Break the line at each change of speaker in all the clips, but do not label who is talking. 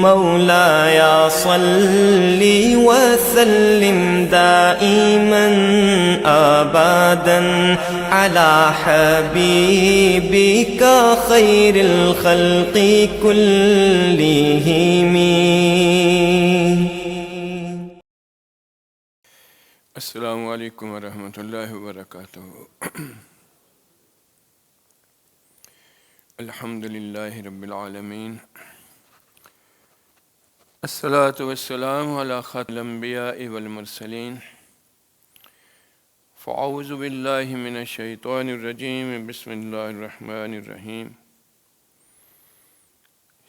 مولاي صل وسلم دائما أبدا على حبيبك خير الخلق كلهم.
السلام علیکم ورحمۃ اللہ وبرکاتہ. الحمد للہ رب العالمین، الصلاۃ والسلام علی خاتم الانبیاء والمرسلین. فاعوذ باللہ من الشیطان الرجیم، بسم اللہ الرحمن الرحیم.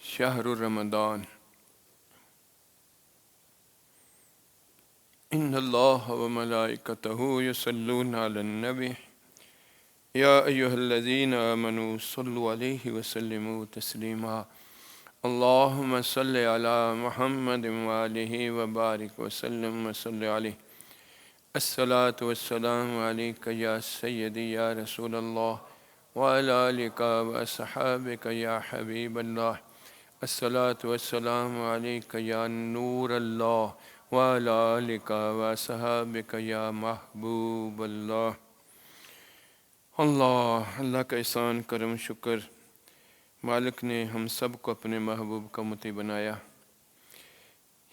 شہر رمضان، ان اللہ وملائکتہ یصلون علی النبی یا ایہا الذین آمنوا صلوا علیہ وسلموا تسلیما. اللہم صل علی محمد وآلہ وبارک وسلم وصل علیہ. الصلاۃ والسلام علیک یا سیدی یا رسول اللہ وعلی آلک واصحابک یا حبیب اللہ. الصلاۃ والسلام علیک یا نور اللہ وعلی آلک واصحابک یا محبوب اللہ. اللہ کا احسان کرم شکر، مالک نے ہم سب کو اپنے محبوب کا مطیع بنایا.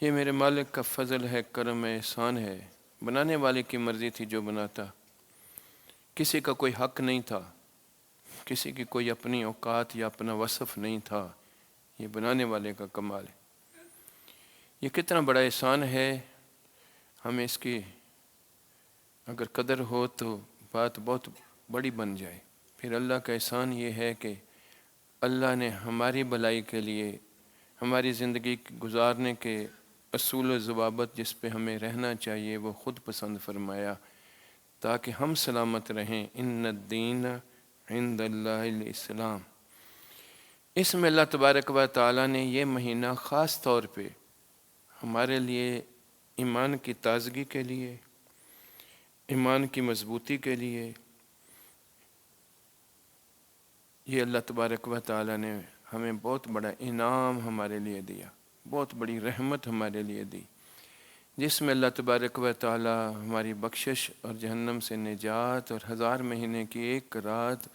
یہ میرے مالک کا فضل ہے، کرم ہے، احسان ہے. بنانے والے کی مرضی تھی جو بناتا، کسی کا کوئی حق نہیں تھا، کسی کی کوئی اپنی اوقات یا اپنا وصف نہیں تھا. یہ بنانے والے کا کمال ہے. یہ کتنا بڑا احسان ہے، ہمیں اس کی اگر قدر ہو تو بات بہت بڑی بن جائے. پھر اللہ کا احسان یہ ہے کہ اللہ نے ہماری بھلائی کے لیے، ہماری زندگی گزارنے کے اصول و ضوابط جس پہ ہمیں رہنا چاہیے وہ خود پسند فرمایا تاکہ ہم سلامت رہیں. ان الدین عند اللہ الاسلام. اس میں اللہ تبارک و تعالیٰ نے یہ مہینہ خاص طور پہ ہمارے لیے ایمان کی تازگی کے لیے، ایمان کی مضبوطی کے لیے، یہ اللہ تبارک و تعالیٰ نے ہمیں بہت بڑا انعام ہمارے لیے دیا، بہت بڑی رحمت ہمارے لیے دی، جس میں اللہ تبارک و تعالیٰ ہماری بخشش اور جہنم سے نجات اور 1000 مہینے کی ایک رات،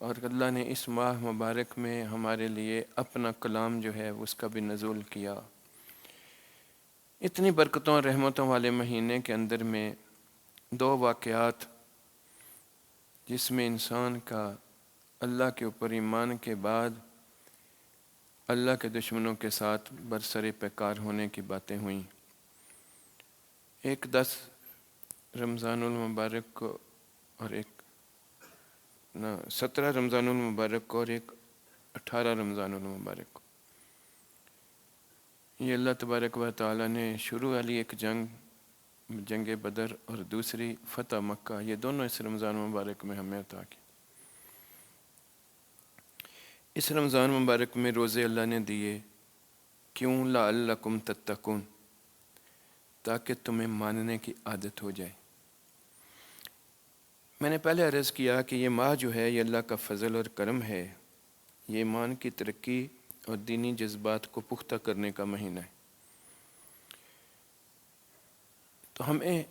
اور اللہ نے اس ماہ مبارک میں ہمارے لیے اپنا کلام جو ہے اس کا بھی نزول کیا. اتنی برکتوں اور رحمتوں والے مہینے کے اندر میں 2 واقعات جس میں انسان کا اللہ کے اوپر ایمان کے بعد اللہ کے دشمنوں کے ساتھ برسر پیکار ہونے کی باتیں ہوئیں. ایک 10 رمضان المبارک کو اور ایک 17 رمضان المبارک کو اور ایک 18 رمضان المبارک کو. یہ اللہ تبارک و تعالیٰ نے شروع والی ایک جنگ بدر اور دوسری فتح مکہ، یہ دونوں اس رمضان مبارک میں ہمیں عطا کی. اس رمضان مبارک میں روزے اللہ نے دیے کیوں؟ لعلکم تتقون، تاکہ تمہیں ماننے کی عادت ہو جائے. میں نے پہلے عرض کیا کہ یہ ماہ جو ہے یہ اللہ کا فضل اور کرم ہے. یہ ایمان کی ترقی اور دینی جذبات کو پختہ کرنے کا مہینہ ہے. تو ہمیں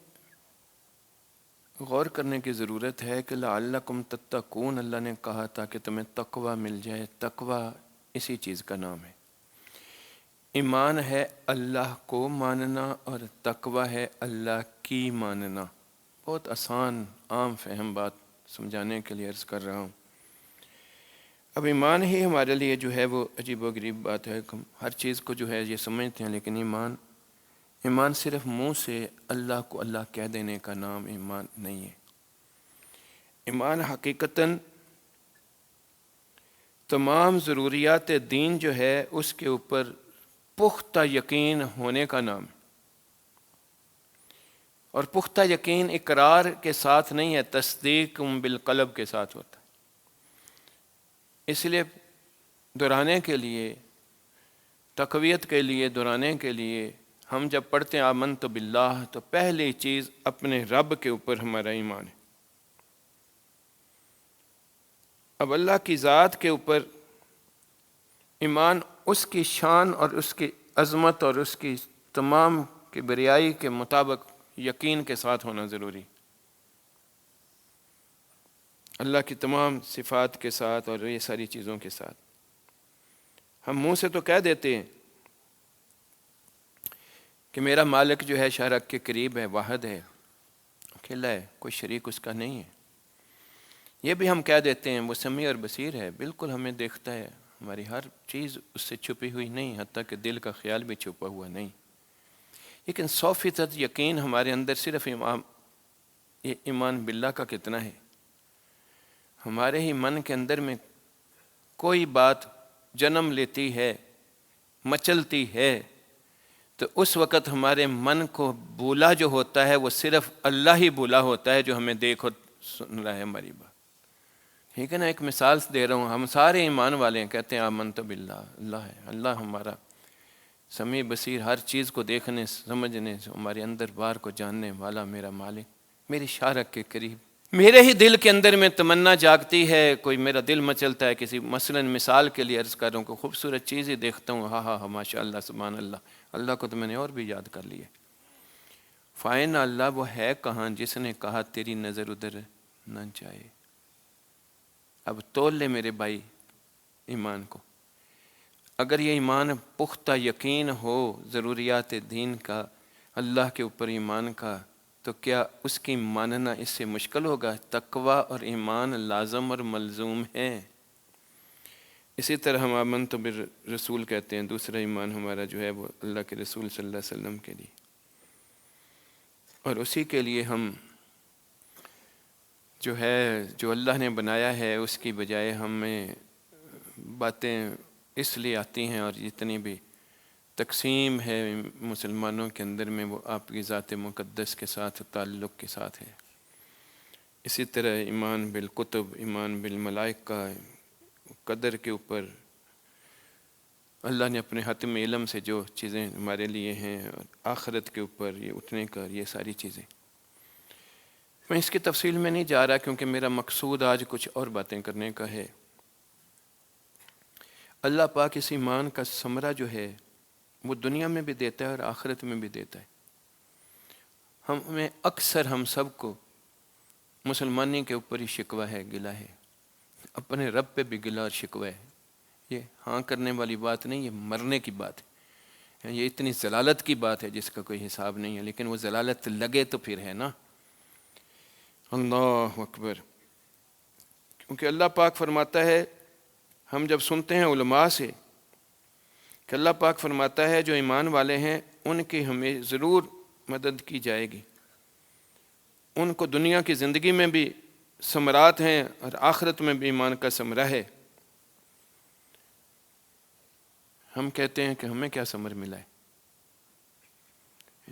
غور کرنے کی ضرورت ہے کہ لعلکم تتقون اللہ نے کہا تاکہ تمہیں تقوی مل جائے. تقوی اسی چیز کا نام ہے. ایمان ہے اللہ کو ماننا اور تقوی ہے اللہ کی ماننا. بہت آسان عام فہم بات سمجھانے کے لیے عرض کر رہا ہوں. اب ایمان ہی ہمارے لیے جو ہے وہ عجیب و غریب بات ہے. ہم ہر چیز کو جو ہے یہ سمجھتے ہیں، لیکن ایمان صرف منہ سے اللہ کو اللہ کہہ دینے کا نام ایمان نہیں ہے. ایمان حقیقتاً تمام ضروریات دین جو ہے اس کے اوپر پختہ یقین ہونے کا نام ہے. اور پختہ یقین اقرار کے ساتھ نہیں ہے، تصدیق بالقلب کے ساتھ ہوتا ہے. اس لیے دہرانے کے لیے، تقویت کے لیے، دہرانے کے لیے ہم جب پڑھتے ہیں آمنت باللہ تو پہلی چیز اپنے رب کے اوپر ہمارا ایمان ہے. اب اللہ کی ذات کے اوپر ایمان اس کی شان اور اس کی عظمت اور اس کی تمام کبریائی کے مطابق یقین کے ساتھ ہونا ضروری، اللہ کی تمام صفات کے ساتھ اور یہ ساری چیزوں کے ساتھ۔ ہم منہ سے تو کہہ دیتے ہیں کہ میرا مالک جو ہے شرک کے قریب ہے، واحد ہے، اکیلا ہے، کوئی شریک اس کا نہیں ہے۔ یہ بھی ہم کہہ دیتے ہیں وہ سمیع اور بصیر ہے، بالکل ہمیں دیکھتا ہے، ہماری ہر چیز اس سے چھپی ہوئی نہیں، حتیٰ کہ دل کا خیال بھی چھپا ہوا نہیں۔ لیکن 100% یقین ہمارے اندر صرف ایمان باللہ کا کتنا ہے؟ ہمارے ہی من کے اندر میں کوئی بات جنم لیتی ہے، مچلتی ہے، تو اس وقت ہمارے من کو بولا جو ہوتا ہے وہ صرف اللہ ہی بولا ہوتا ہے جو ہمیں دیکھ اور سن رہا ہے ہماری بات۔ ٹھیک ہے نا، ایک مثال دے رہا ہوں، ہم سارے ایمان والے ہیں، کہتے ہیں آمنت باللہ، اللہ ہے، اللہ ہمارا سمیع بصیر، ہر چیز کو دیکھنے سمجھنے ہمارے اندر بار کو جاننے والا میرا مالک، میری شارک کے قریب۔ میرے ہی دل کے اندر میں تمنا جاگتی ہے، کوئی میرا دل مچلتا ہے، کسی مثلا مثال کے لیے عرض کر رہا ہوں، کوئی خوبصورت چیز ہی دیکھتا ہوں، ہاں ہاں ماشاء اللہ سبحان اللہ، اللہ کو تو میں نے اور بھی یاد کر لیا۔ فائن اللہ وہ ہے کہاں جس نے کہا تیری نظر ادھر نہ جائے۔ اب تول لے میرے بھائی ایمان کو، اگر یہ ایمان پختہ یقین ہو ضروریات دین کا، اللہ کے اوپر ایمان کا، تو کیا اس کی ماننا اس سے مشکل ہوگا؟ تقوی اور ایمان لازم اور ملزوم ہیں۔ اسی طرح ہم آمنت بالرسول کہتے ہیں، دوسرا ایمان ہمارا جو ہے وہ اللہ کے رسول صلی اللہ علیہ وسلم کے لیے، اور اسی کے لیے ہم جو اللہ نے بنایا ہے اس کی بجائے ہمیں باتیں اس لیے آتی ہیں، اور جتنی بھی تقسیم ہے مسلمانوں کے اندر میں وہ آپ کی ذات مقدس کے ساتھ تعلق کے ساتھ ہے۔ اسی طرح ایمان بالکتب، ایمان بالملائکہ، قدر کے اوپر اللہ نے اپنے حتم علم سے جو چیزیں ہمارے لیے ہیں، اور آخرت کے اوپر یہ اٹھنے کا، یہ ساری چیزیں میں اس کی تفصیل میں نہیں جا رہا، کیونکہ میرا مقصود آج کچھ اور باتیں کرنے کا ہے۔ اللہ پاک اس ایمان کا ثمرہ جو ہے وہ دنیا میں بھی دیتا ہے اور آخرت میں بھی دیتا ہے۔ ہمیں اکثر ہم سب کو مسلمانی کے اوپر ہی شکوہ ہے، گلہ ہے، اپنے رب پہ بھی گلہ اور شکوہ ہے۔ یہ ہاں کرنے والی بات نہیں، یہ مرنے کی بات ہے، یہ اتنی ضلالت کی بات ہے جس کا کوئی حساب نہیں ہے، لیکن وہ ضلالت لگے تو پھر ہے نا۔ اللہ اکبر۔ کیونکہ اللہ پاک فرماتا ہے، ہم جب سنتے ہیں علماء سے کہ اللہ پاک فرماتا ہے جو ایمان والے ہیں ان کی ہمیں ضرور مدد کی جائے گی، ان کو دنیا کی زندگی میں بھی ثمرات ہیں اور آخرت میں بھی ایمان کا ثمرہ ہے۔ ہم کہتے ہیں کہ ہمیں کیا ثمر ملا ہے؟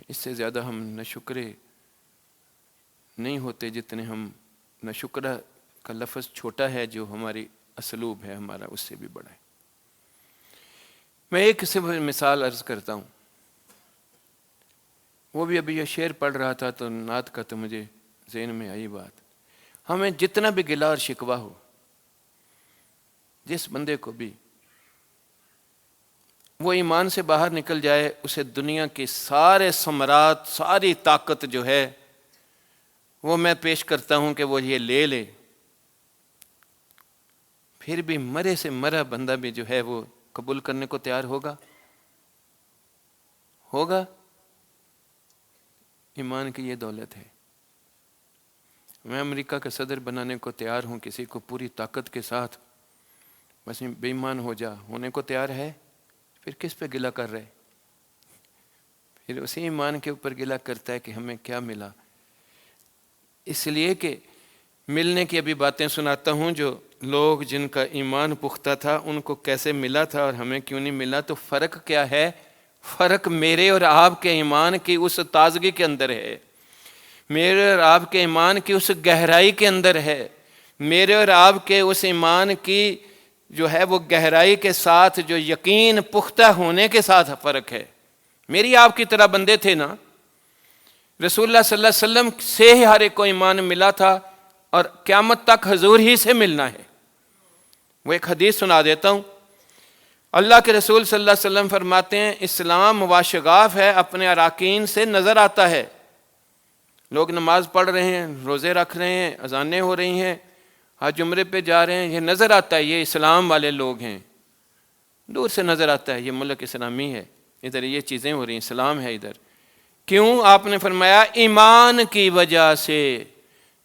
اس سے زیادہ ہم ناشکرے نہیں ہوتے جتنے ہم ناشکرہ کا لفظ چھوٹا ہے، جو ہماری اسلوب ہے ہمارا اس سے بھی بڑا ہے۔ میں ایک صرف مثال عرض کرتا ہوں، وہ بھی ابھی یہ شعر پڑھ رہا تھا تو نعت کا تو مجھے ذہن میں آئی بات۔ ہمیں جتنا بھی گلہ اور شکوہ ہو، جس بندے کو بھی وہ ایمان سے باہر نکل جائے، اسے دنیا کے سارے ثمرات، ساری طاقت جو ہے وہ میں پیش کرتا ہوں کہ وہ یہ لے لے، پھر بھی مرے سے مرا بندہ بھی جو ہے وہ قبول کرنے کو تیار ہوگا۔ ایمان کی یہ دولت ہے۔ میں امریکہ کا صدر بنانے کو تیار ہوں، کسی کو پوری طاقت کے ساتھ، بس بے ایمان ہونے کو تیار ہے، پھر کس پہ گلہ کر رہے؟ پھر اسی ایمان کے اوپر گلہ کرتا ہے کہ ہمیں کیا ملا۔ اس لیے کہ ملنے کی ابھی باتیں سناتا ہوں، جو لوگ جن کا ایمان پختہ تھا ان کو کیسے ملا تھا اور ہمیں کیوں نہیں ملا۔ تو فرق کیا ہے؟ فرق میرے اور آپ کے ایمان کی اس تازگی کے اندر ہے، میرے اور آپ کے ایمان کی اس گہرائی کے اندر ہے، میرے اور آپ کے اس ایمان کی جو ہے وہ گہرائی کے ساتھ جو یقین پختہ ہونے کے ساتھ فرق ہے۔ میری آپ کی طرح بندے تھے نا، رسول اللہ صلی اللہ علیہ وسلم سے ہی ہر ایک کو ایمان ملا تھا، اور قیامت تک حضور ہی سے ملنا ہے۔ وہ ایک حدیث سنا دیتا ہوں۔ اللہ کے رسول صلی اللہ علیہ وسلم فرماتے ہیں اسلام واشگاف ہے، اپنے اراکین سے نظر آتا ہے۔ لوگ نماز پڑھ رہے ہیں، روزے رکھ رہے ہیں، اذانیں ہو رہی ہیں، حج عمرے پہ جا رہے ہیں، یہ نظر آتا ہے یہ اسلام والے لوگ ہیں۔ دور سے نظر آتا ہے یہ ملک اسلامی ہے، ادھر یہ چیزیں ہو رہی ہیں، اسلام ہے ادھر۔ کیوں؟ آپ نے فرمایا ایمان کی وجہ سے۔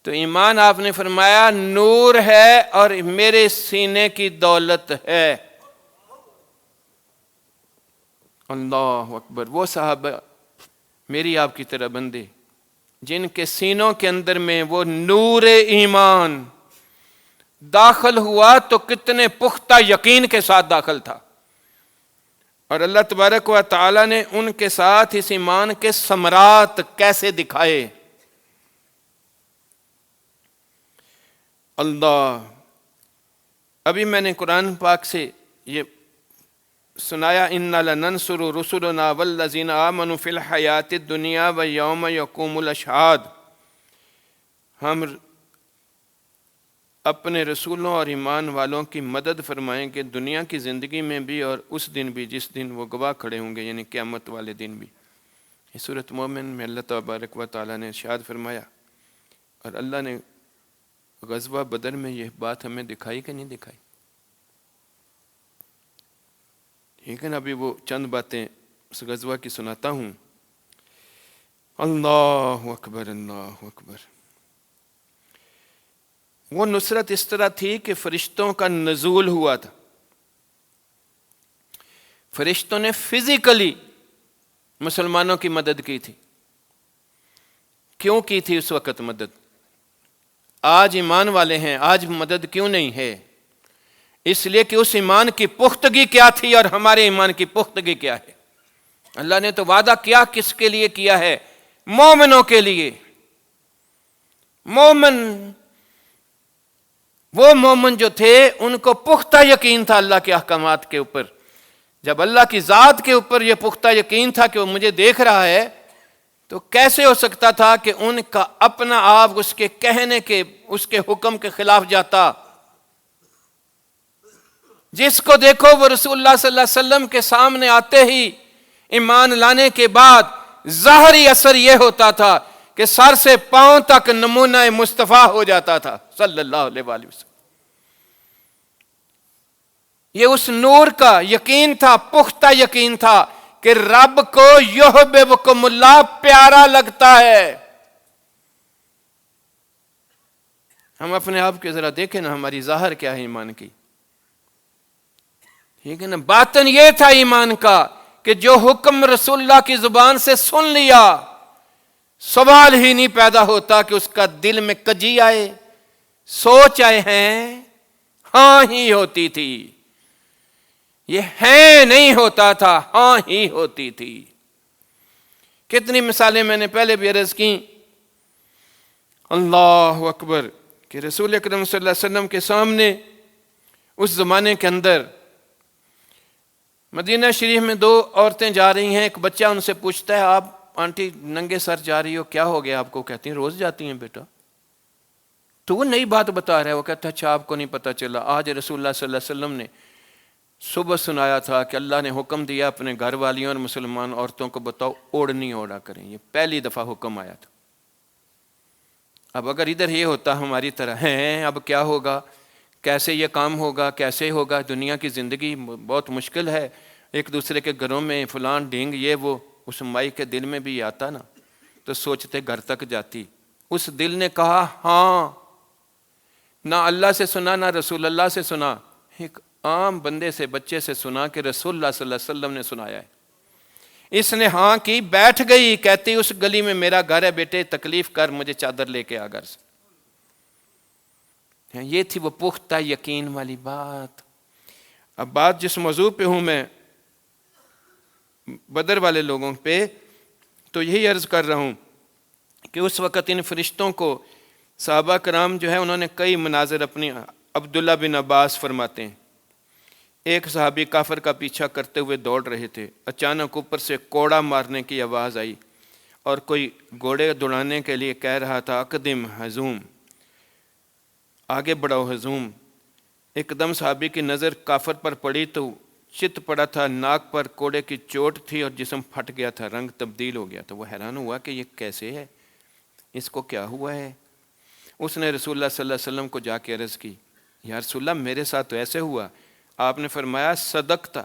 تو ایمان آپ نے فرمایا نور ہے اور میرے سینے کی دولت ہے۔ اللہ اکبر۔ وہ صحابہ میری آپ کی طرح بندے جن کے سینوں کے اندر میں وہ نور ایمان داخل ہوا تو کتنے پختہ یقین کے ساتھ داخل تھا، اور اللہ تبارک و تعالی نے ان کے ساتھ اس ایمان کے ثمرات کیسے دکھائے۔ اللہ، ابھی میں نے قرآن پاک سے یہ سنایا اِنَّا لَنَنْصُرُ رُسُلُنَا وَالَّذِينَ آمَنُوا فِي الْحَيَاةِ الدُّنْيَا وَيَوْمَ يَقُومُ الْأَشْهَادُ۔ ہم اپنے رسولوں اور ایمان والوں کی مدد فرمائیں گے دنیا کی زندگی میں بھی اور اس دن بھی جس دن وہ گواہ کھڑے ہوں گے، یعنی قیامت والے دن بھی۔ یہ سورۃ مومن میں اللہ تبارک و تعالیٰ نے ارشاد فرمایا، اور اللہ نے غزوہ بدر میں یہ بات ہمیں دکھائی کہ نہیں دکھائی؟ لیکن ابھی وہ چند باتیں اس غزوہ کی سناتا ہوں۔ اللہ اکبر، اللہ اکبر۔ وہ نصرت اس طرح تھی کہ فرشتوں کا نزول ہوا تھا، فرشتوں نے فزیکلی مسلمانوں کی مدد کی تھی۔ کیوں کی تھی اس وقت مدد؟ آج ایمان والے ہیں، آج مدد کیوں نہیں ہے؟ اس لیے کہ اس ایمان کی پختگی کیا تھی اور ہمارے ایمان کی پختگی کیا ہے۔ اللہ نے تو وعدہ کیا، کس کے لیے کیا ہے؟ مومنوں کے لیے۔ مومن، وہ مومن جو تھے ان کو پختہ یقین تھا اللہ کے احکامات کے اوپر۔ جب اللہ کی ذات کے اوپر یہ پختہ یقین تھا کہ وہ مجھے دیکھ رہا ہے، تو کیسے ہو سکتا تھا کہ ان کا اپنا آپ اس کے کہنے کے، اس کے حکم کے خلاف جاتا؟ جس کو دیکھو وہ رسول اللہ صلی اللہ علیہ وسلم کے سامنے آتے ہی ایمان لانے کے بعد ظاہری اثر یہ ہوتا تھا کہ سر سے پاؤں تک نمونہ مصطفیٰ ہو جاتا تھا صلی اللہ علیہ وآلہ وسلم۔ یہ اس نور کا یقین تھا، پختہ یقین تھا کہ رب کو یحببکم اللہ پیارا لگتا ہے۔ ہم اپنے آپ کے ذرا دیکھیں نا، ہماری ظاہر کیا ہے ایمان کی؟ ٹھیک ہے نا؟ باطن یہ تھا ایمان کا کہ جو حکم رسول اللہ کی زبان سے سن لیا، سوال ہی نہیں پیدا ہوتا کہ اس کا دل میں کجی آئے، سوچ آئے ہیں، ہاں ہی ہوتی تھی۔ یہ ہے نہیں ہوتا تھا، ہاں ہی ہوتی تھی۔ کتنی مثالیں میں نے پہلے بھی عرض کی۔ اللہ اکبر، کہ رسول اکرم صلی اللہ علیہ وسلم کے سامنے اس زمانے کے اندر مدینہ شریف میں 2 عورتیں جا رہی ہیں، ایک بچہ ان سے پوچھتا ہے، آپ آنٹی ننگے سر جا رہی ہو، کیا ہو گیا آپ کو؟ کہتی ہیں روز جاتی ہیں بیٹا۔ تو وہ نئی بات بتا رہا ہے، وہ کہتا ہے اچھا آپ کو نہیں پتا چلا، آج رسول اللہ صلی اللہ علیہ وسلم نے صبح سنایا تھا کہ اللہ نے حکم دیا اپنے گھر والیوں اور مسلمان عورتوں کو بتاؤ اوڑھنی اوڑھا کریں۔ یہ پہلی دفعہ حکم آیا تھا۔ اب اگر ادھر یہ ہوتا ہماری طرح ہیں، اب کیا ہوگا، کیسے یہ کام ہوگا، کیسے ہوگا؟ دنیا کی زندگی بہت مشکل ہے، ایک دوسرے کے گھروں میں فلان ڈھینگ یہ وہ، اس مائی کے دل میں بھی آتا نا، تو سوچتے گھر تک جاتی۔ اس دل نے کہا ہاں، نہ اللہ سے سنا نہ رسول اللہ سے سنا، ایک عام بندے سے، بچے سے سنا کہ رسول اللہ صلی اللہ علیہ وسلم نے سنایا ہے۔ اس نے ہاں کی، بیٹھ گئی، کہتی اس گلی میں میرا گھر ہے بیٹے، تکلیف کر، مجھے چادر لے کے آ گھر سے۔ یہ تھی وہ پختہ یقین والی بات۔ اب بات جس موضوع پہ ہوں میں، بدر والے لوگوں پہ، تو یہی عرض کر رہا ہوں کہ اس وقت ان فرشتوں کو صحابہ کرام جو ہے انہوں نے کئی مناظر اپنی، عبداللہ بن عباس فرماتے ہیں، ایک صحابی کافر کا پیچھا کرتے ہوئے دوڑ رہے تھے، اچانک اوپر سے کوڑا مارنے کی آواز آئی اور کوئی گھوڑے دوڑانے کے لیے کہہ رہا تھا اقدم ہزوم، آگے بڑھو ہزوم۔ ایک دم صحابی کی نظر کافر پر پڑی تو چت پڑا تھا، ناک پر کوڑے کی چوٹ تھی اور جسم پھٹ گیا تھا، رنگ تبدیل ہو گیا تھا۔ وہ حیران ہوا کہ یہ کیسے ہے، اس کو کیا ہوا ہے؟ اس نے رسول اللہ صلی اللہ علیہ وسلم کو جا کے عرض کی، یا رسول اللہ میرے ساتھ تو ایسے ہوا۔ آپ نے فرمایا صدقتا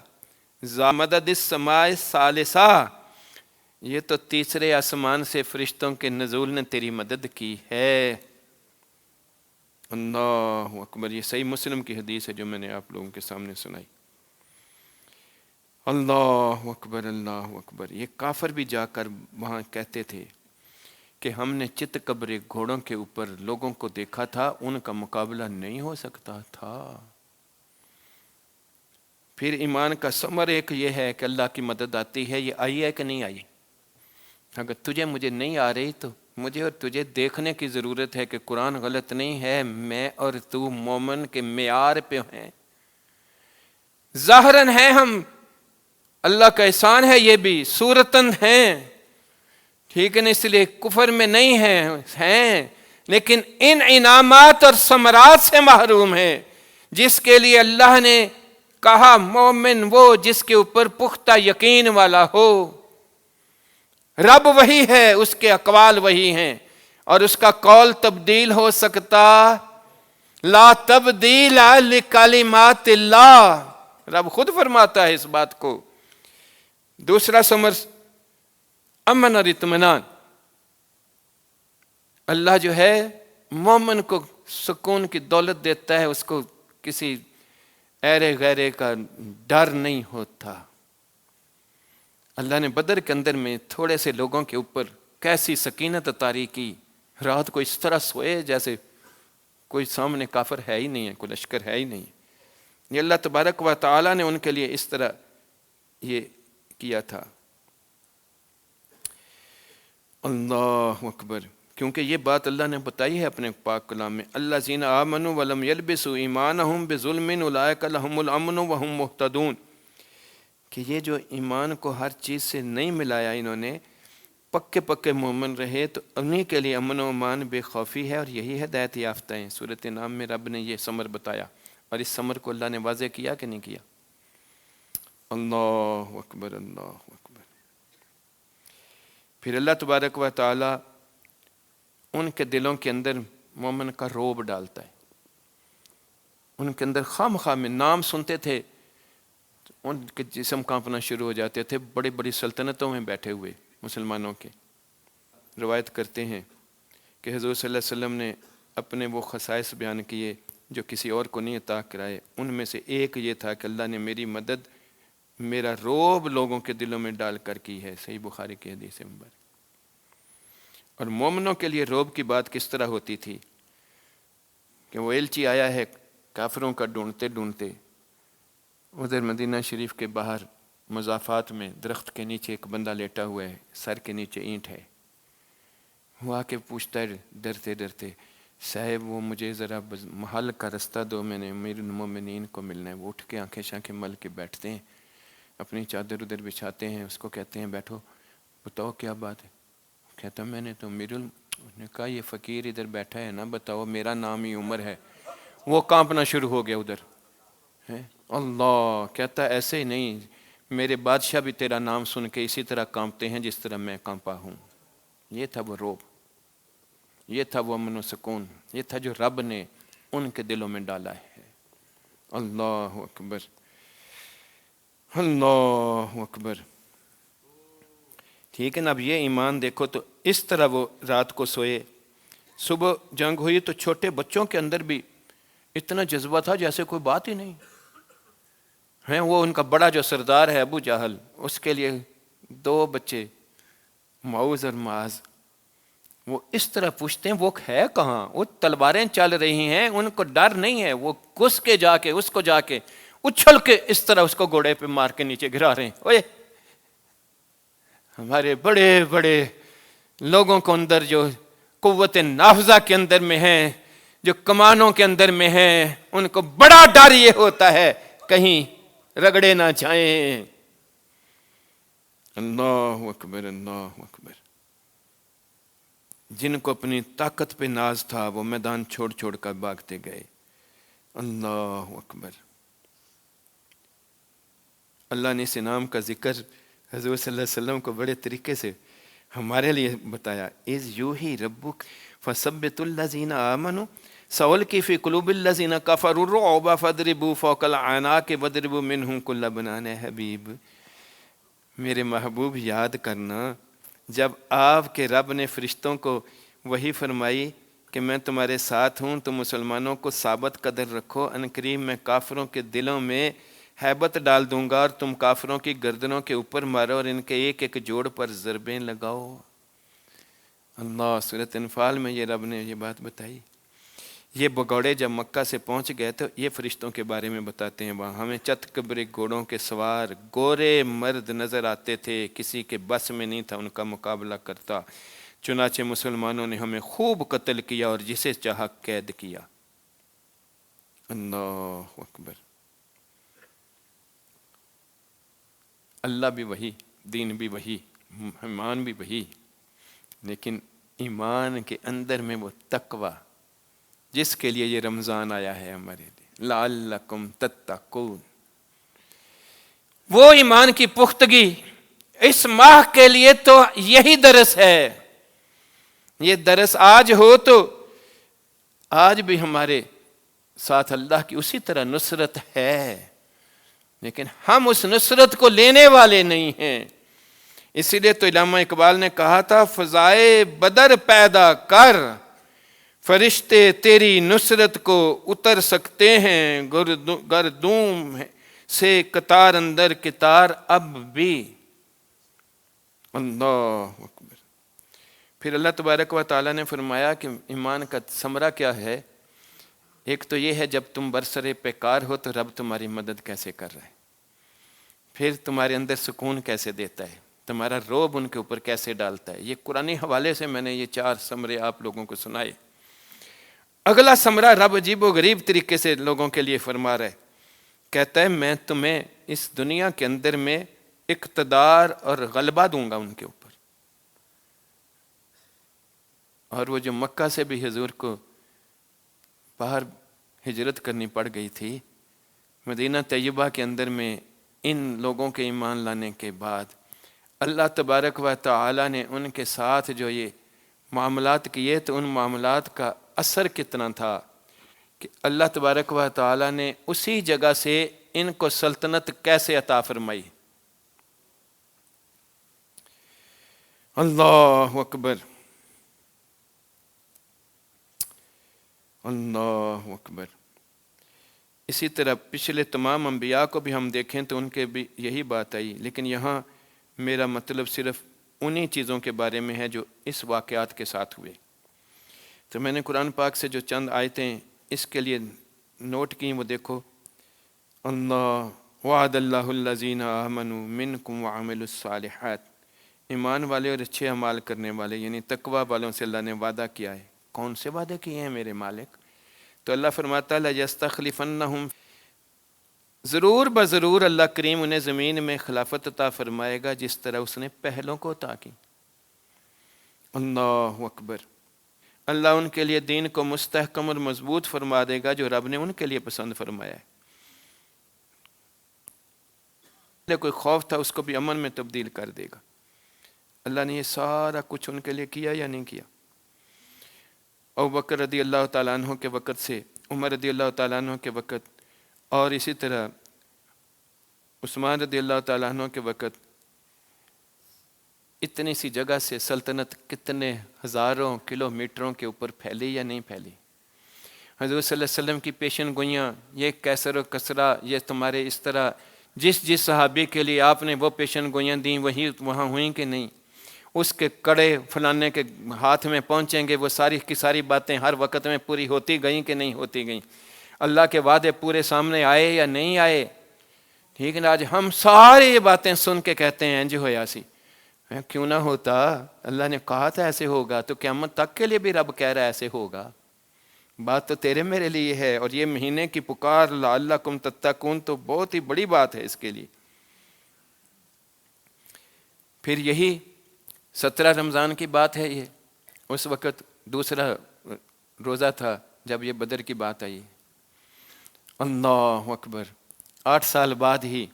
ذا مدد السماء الثالثہ، یہ تو تیسرے آسمان سے فرشتوں کے نزول نے تیری مدد کی ہے۔ اللہ اکبر، یہ صحیح مسلم کی حدیث ہے جو میں نے آپ لوگوں کے سامنے سنائی۔ اللہ اکبر اللہ اکبر۔ یہ کافر بھی جا کر وہاں کہتے تھے کہ ہم نے چت قبرے گھوڑوں کے اوپر لوگوں کو دیکھا تھا، ان کا مقابلہ نہیں ہو سکتا تھا۔ پھر ایمان کا ثمر ایک یہ ہے کہ اللہ کی مدد آتی ہے، یہ آئی ہے کہ نہیں آئی؟ اگر تجھے مجھے نہیں آ رہی تو مجھے اور تجھے دیکھنے کی ضرورت ہے کہ قرآن غلط نہیں ہے، میں اور تو مومن کے معیار پہ ہیں، ظاہراً ہیں ہم، اللہ کا احسان ہے، یہ بھی صورتاً ہیں، ٹھیک ہے نا، اس لیے کفر میں نہیں ہیں، لیکن ان انعامات اور ثمرات سے محروم ہیں جس کے لیے اللہ نے کہا مومن وہ جس کے اوپر پختہ یقین والا ہو۔ رب وہی ہے، اس کے اقوال وہی ہیں، اور اس کا قول تبدیل ہو سکتا، لا تبدیل لکلمات اللہ، رب خود فرماتا ہے اس بات کو۔ دوسرا ثمر امن اور اطمینان، اللہ جو ہے مومن کو سکون کی دولت دیتا ہے، اس کو کسی ایرے غیرے کا ڈر نہیں ہوتا۔ اللہ نے بدر کے اندر میں تھوڑے سے لوگوں کے اوپر کیسی سکینت عطا کی، رات کو اس طرح سوئے جیسے کوئی سامنے کافر ہے ہی نہیں ہے، کوئی لشکر ہے ہی نہیں۔ یہ اللہ تبارک و تعالی نے ان کے لیے اس طرح یہ کیا تھا۔ اللہ اکبر، کیونکہ یہ بات اللہ نے بتائی ہے اپنے پاک کلام میں، الذین آمنوا ولم یلبسوا ایمانہم بظلم اولئک لہم الامن وہم مہتدون، کہ یہ جو ایمان کو ہر چیز سے نہیں ملایا انہوں نے، پکے پکے مومن رہے، تو انہی کے لیے امن و امان بے خوفی ہے، اور یہی ہدایت یافتہ ہیں۔ سورۃ نام میں رب نے یہ ثمر بتایا، اور اس ثمر کو اللہ نے واضح کیا کہ نہیں کیا؟ اللہ اکبر اللہ اکبر۔ پھر اللہ تبارک و تعالی ان کے دلوں کے اندر مومن کا روب ڈالتا ہے، ان کے اندر خام میں نام سنتے تھے ان کے جسم کانپنا شروع ہو جاتے تھے، بڑی بڑی سلطنتوں میں بیٹھے ہوئے مسلمانوں کے۔ روایت کرتے ہیں کہ حضور صلی اللہ علیہ وسلم نے اپنے وہ خصائص بیان کیے جو کسی اور کو نہیں عطا کرائے، ان میں سے ایک یہ تھا کہ اللہ نے میری مدد، میرا روب لوگوں کے دلوں میں ڈال کر کی ہے، صحیح بخاری کی حدیث مبارک۔ اور مومنوں کے لیے روب کی بات کس طرح ہوتی تھی کہ وہ ایلچی آیا ہے کافروں کا ڈھونڈتے ڈھونڈتے، ادھر مدینہ شریف کے باہر مضافات میں درخت کے نیچے ایک بندہ لیٹا ہوا ہے، سر کے نیچے اینٹ ہے، وہ آ کے پوچھتا ہے ڈرتے ڈرتے، صاحب وہ مجھے ذرا محل کا رستہ دو، میں نے امیر المومنین کو ملنا ہے۔ وہ اٹھ کے آنکھیں شانکھیں مل کے بیٹھتے ہیں، اپنی چادر ادھر بچھاتے ہیں، اس کو کہتے ہیں بیٹھو، بتاؤ کیا بات ہے؟ کہتا میں نے تو امیر نے کہا یہ فقیر ادھر بیٹھا ہے نا، بتاؤ میرا نام ہی عمر ہے۔ وہ کانپنا شروع ہو گیا ادھر، اللہ کہتا ایسے ہی نہیں، میرے بادشاہ بھی تیرا نام سن کے اسی طرح کانپتے ہیں جس طرح میں کانپا ہوں۔ یہ تھا وہ روب، یہ تھا وہ امن و سکون، یہ تھا جو رب نے ان کے دلوں میں ڈالا ہے۔ اللہ اکبر اللہ اکبر۔ ٹھیک ہے نا، اب یہ ایمان دیکھو تو اس طرح وہ رات کو سوئے، صبح جنگ ہوئی تو چھوٹے بچوں کے اندر بھی اتنا جذبہ تھا جیسے کوئی بات ہی نہیں ہے۔ وہ ان کا بڑا جو سردار ہے ابو جہل، اس کے لیے 2 بچے معوذ اور معاذ، وہ اس طرح پوچھتے ہیں وہ ہے کہاں، وہ تلواریں چل رہی ہیں، ان کو ڈر نہیں ہے، وہ گھس کے جا کے اس کو جا کے اچھل کے اس طرح اس کو گھوڑے پہ مار کے نیچے گرا رہے ہیں۔ اوے ہمارے بڑے بڑے لوگوں کو اندر جو قوت نافذہ کے اندر میں ہیں، جو کمانوں کے اندر میں ہیں، ان کو بڑا ڈر یہ ہوتا ہے کہیں رگڑے نہ جائیں۔ اللہ اکبر اللہ اکبر۔ جن کو اپنی طاقت پہ ناز تھا وہ میدان چھوڑ چھوڑ کر بھاگتے گئے۔ اللہ اکبر۔ اللہ نے اس انعام کا ذکر حضور صلی اللہ علیہ وسلم کو بڑے طریقے سے ہمارے لیے بتایا. اذ یوحی ربک فثبت الذین آمنوا سألقی فی قلوب الذین کفروا الرعب فاضربوا فوق الاعناق واضربوا منہم کل بنان. حبیب میرے محبوب یاد کرنا جب آپ کے رب نے فرشتوں کو وحی فرمائی کہ میں تمہارے ساتھ ہوں، تو مسلمانوں کو ثابت قدر رکھو، ان قریب میں کافروں کے دلوں میں ہیبت ڈال دوں گا اور تم کافروں کی گردنوں کے اوپر مارو اور ان کے ایک ایک جوڑ پر ضربیں لگاؤ. اللہ سورۃ انفال میں یہ رب نے یہ بات بتائی. یہ بگوڑے جب مکہ سے پہنچ گئے تو یہ فرشتوں کے بارے میں بتاتے ہیں وہاں ہمیں چت کبرے گھوڑوں کے سوار گورے مرد نظر آتے تھے، کسی کے بس میں نہیں تھا ان کا مقابلہ کرتا. چنانچہ مسلمانوں نے ہمیں خوب قتل کیا اور جسے چاہا قید کیا. اللہ اکبر. اللہ بھی وہی، دین بھی وہی، ایمان بھی وہی، لیکن ایمان کے اندر میں وہ تقوی جس کے لیے یہ رمضان آیا ہے ہمارے لیے، لعلکم تتقون. وہ ایمان کی پختگی اس ماہ کے لیے تو یہی درس ہے. یہ درس آج ہو تو آج بھی ہمارے ساتھ اللہ کی اسی طرح نصرت ہے، لیکن ہم اس نصرت کو لینے والے نہیں ہیں. اسی لیے تو علامہ اقبال نے کہا تھا فضائے بدر پیدا کر، فرشتے تیری نصرت کو اتر سکتے ہیں، گردوم سے قطار اندر قطار اب بھی. اللہ اکبر. پھر اللہ تبارک و تعالیٰ نے فرمایا کہ ایمان کا ثمرہ کیا ہے. ایک تو یہ ہے جب تم برسر پیکار ہو تو رب تمہاری مدد کیسے کر رہا ہے، پھر تمہارے اندر سکون کیسے دیتا ہے، تمہارا روب ان کے اوپر کیسے ڈالتا ہے. یہ قرآنی حوالے سے میں نے یہ 4 ثمرے آپ لوگوں کو سنائے. اگلا ثمرہ رب عجیب و غریب طریقے سے لوگوں کے لیے فرما رہا ہے. کہتا ہے میں تمہیں اس دنیا کے اندر میں اقتدار اور غلبہ دوں گا ان کے اوپر. اور وہ جو مکہ سے بھی حضور کو باہر ہجرت کرنی پڑ گئی تھی، مدینہ طیبہ کے اندر میں ان لوگوں کے ایمان لانے کے بعد اللہ تبارک و تعالی نے ان کے ساتھ جو یہ معاملات کیے تو ان معاملات کا اثر کتنا تھا کہ اللہ تبارک و تعالی نے اسی جگہ سے ان کو سلطنت کیسے عطا فرمائی. اللہ اکبر. اللہ اکبر. اسی طرح پچھلے تمام انبیاء کو بھی ہم دیکھیں تو ان کے بھی یہی بات آئی، لیکن یہاں میرا مطلب صرف انہی چیزوں کے بارے میں ہے جو اس واقعات کے ساتھ ہوئے. تو میں نے قرآن پاک سے جو چند آیتیں اس کے لیے نوٹ کی وہ دیکھو. اللہ وعد اللہ الذین آمنوا منکم وعملوا الصالحات. ایمان والے اور اچھے اعمال کرنے والے یعنی تقوی والوں سے اللہ نے وعدہ کیا ہے. کون سے وعدے کیے ہیں میرے مالک؟ تو اللہ فرماتا ہے لَيَسْتَخْلِفَنَّهُمْ، ضرور بضرور اللہ کریم انہیں زمین میں خلافت عطا فرمائے گا جس طرح اس نے پہلوں کو عطا کی. اللہ اکبر. اللہ ان کے لیے دین کو مستحکم اور مضبوط فرما دے گا جو رب نے ان کے لیے پسند فرمایا ہے. کوئی خوف تھا اس کو بھی امن میں تبدیل کر دے گا. اللہ نے یہ سارا کچھ ان کے لیے کیا یا نہیں کیا؟ ابوبکر رضی اللہ تعالیٰ عنہ کے وقت سے عمر رضی اللہ تعالیٰ عنہ کے وقت اور اسی طرح عثمان رضی اللہ تعالیٰ عنہ کے وقت اتنی سی جگہ سے سلطنت کتنے ہزاروں کلومیٹروں کے اوپر پھیلی یا نہیں پھیلی. حضور صلی اللہ علیہ وسلم کی پیشن گوئیاں، یہ کیسر و کسرا، یہ تمہارے اس طرح جس صحابی کے لیے آپ نے وہ پیشن گوئیاں دیں وہی وہاں ہوئیں کہ نہیں؟ اس کے کڑے فلانے کے ہاتھ میں پہنچیں گے، وہ ساری کی ساری باتیں ہر وقت میں پوری ہوتی گئیں کہ نہیں ہوتی گئیں؟ اللہ کے وعدے پورے سامنے آئے یا نہیں آئے؟ ٹھیک ہے نا. آج ہم ساری یہ باتیں سن کے کہتے ہیں انج ہویا سی. کیوں نہ ہوتا؟ اللہ نے کہا تھا ایسے ہوگا، تو قیامت تک کے لیے بھی رب کہہ رہا ہے ایسے ہوگا. بات تو تیرے میرے لیے ہے، اور یہ مہینے کی پکار لعلکم تتقون تو بہت ہی بڑی بات ہے اس کے لیے. پھر یہی 17 رمضان کی بات ہے. یہ اس وقت دوسرا روزہ تھا جب یہ بدر کی بات آئی. اللہ اکبر. 8 سال بعد ہی